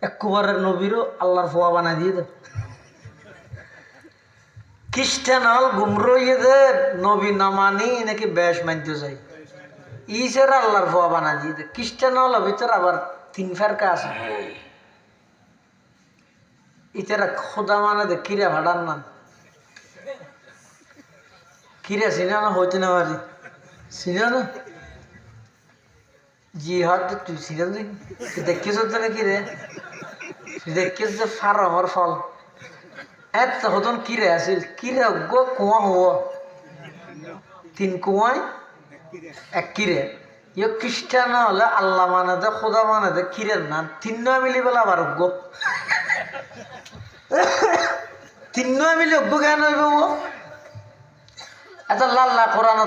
একবারের নবীরও আল্লাহর ফোয়া বানাই দিয়ে দে। খ্রিস্টান হল গুমরইদের নবী না মানি নাকি বেশ মানতে চাই ইসের আল্লাহর ফোয়া বানাই দিয়ে দে। খ্রিস্টান হল ভিতর আবার তিন ফেরকা আছে। ইতারা খোদা মানে দে কিরা ভাড়ার নাম কিরা চিনা না হইতে না পারি চিনা না জি হয়তো তুই চিনা তুই দেখিস তো নাকি রে তুই দেখিস যে ফার্মার ফল এত হতন কিরে আছিল কিরে গো কুয়া হব তিন কুয়ায় এক কিরে ইয়ে খ্রিস্টান হলে আল্লাহ মানে দে খোদা মানে দে কিরের নাম তিন নয় মিলি বলে আবার অজ্ঞ তিন নয় মিলি অজ্ঞ কেন হইব এত লাল্লা কোরআন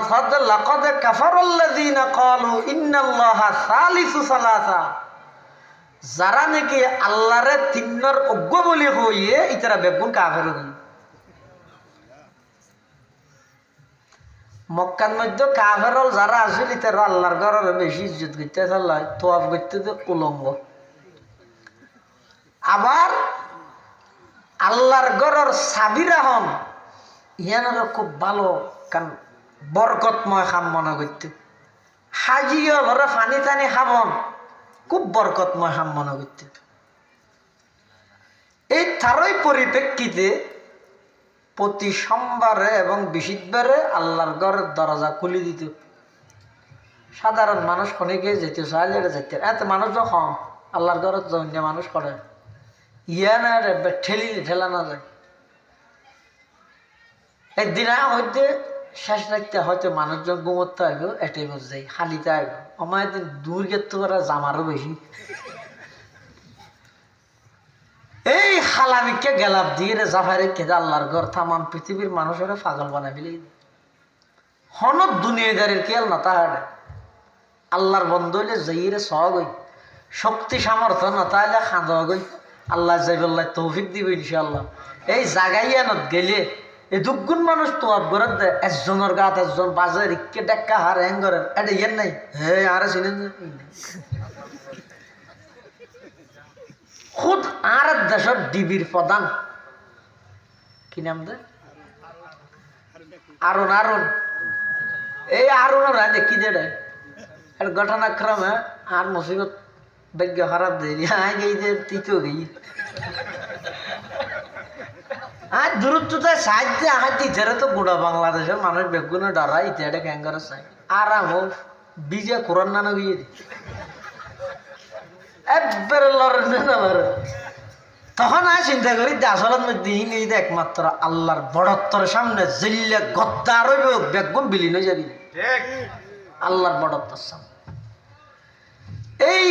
লাকাদ কাফারাল্লাযীনা ক্বালু ইন্নাল্লাহা সালিসু সালাসা যারা নাকি আল্লাহরে তিন্নর অজ্ঞ বলি হইয়ে ইতারা বেগুন কাফের হই মক্কার মধ্যে কাফেরল যারা আসলে তারা আল্লাহর ঘরের বেশি ইজ্জত করতে চাল্লায় তোয়াব করতে তো উলঙ্গ আবার আল্লাহর ঘরের সাবিরা হন ইয়ানারা খুব ভালো কারণ বরকতময় খাম মনে করতে হাজিও ঘরে পানি টানি খাবন খুব বরকতময় খাম মনে করতে এই তারই পরিপ্রেক্ষিতে প্রতি সোমবারে এবং বৃহস্পতিবারে আল্লাহর ঘরের দরজা খুলে দিত সাধারণ মানুষ খনিকে যেতে চাইলে যেতে এত মানুষ যখন আল্লাহর ঘরের জন্য মানুষ করে ইয়া না ঠেলিলে ঠেলা না যায় একদিন হইতে শেষ রাখতে হয়তো মানুষজন ঘুমোতে আইব এটাই বোঝাই হালিতে আইব আমার একদিন দূর গেতে করা জামারও বেশি এই হালামিকে গেলাপ দিয়ে রে জাফারে কেদে আল্লাহর ঘর থামাম পৃথিবীর মানুষেরা পাগল বানাই ফেলে হনত দুনিয়াদারের খেয়াল না তাহারে আল্লাহর বন্ধ হইলে যাইরে সহগ হই শক্তি সামর্থ্য না তাহলে খাঁদ গই আল্লাহ যাইবল্লাহ তৌফিক দিব ইনশাআল্লাহ এই জাগাইয়া নত গেলে এই দুগুণ মানুষ তো আবগরত দেয় একজনের গাত একজন বাজার ইকে ডাক্কা হার হ্যাঙ্গরের এটা ইয়ের নাই হে আরে চিনেন খুদ আর দেশের ডিবির প্রধান কি নাম দে আরুন আরুন এই আরুনের রাজে কি দে এর ঘটনাক্রমে আর মুসিবত ভাগ্য খারাপ দেয় আগে তৃতীয় গেই আর দূরত্বতায় সাহায্য আহাতে ইতারে তো গোড়া বাংলাদেশের মানুষ বেগুনে ডরা ইত্যাদি ক্যাঙ্গারে চাই আরাম হোক বিজে কোরআন নানা গিয়ে দি একবারে লড়েন না লড়ে তখন আমি চিন্তা করি যে আসলের মধ্যে এই একমাত্র আল্লাহর বড়ত্বর সামনে জিল্লে গদ্দার হইবে বেগুন বিলীন হয়ে যাবি আল্লাহর বড়ত্বর সামনে এই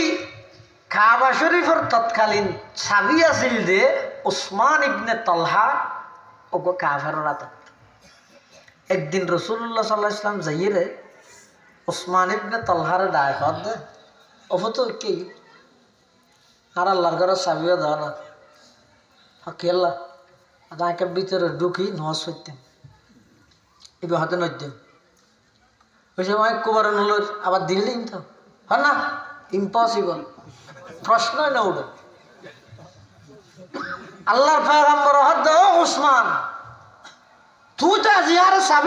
কাবা শরীফের তৎকালীন ছাবি আছিল যে উসমান ইবনে তলহা ওগো কাফের রাত একদিন রসুল্লাহ সাল্লাহ ইসলাম যাইয়ে উসমান ইবনে তলহারে দায় হদ দে অফতো কি আর আল্লাহর ঘরের ছাবিও দেওয়া না কেল্লা তাকে ভিতরে ঢুকি নজ করতাম এবার হাতে নদ্যম ওই সময় কুমার নল আবার দিলেন তো হয় না ইম্পসিবল প্রশ্নই না উঠে আল্লাহর পয়গম্বর হদ উসমান তুই তো জিয়ারে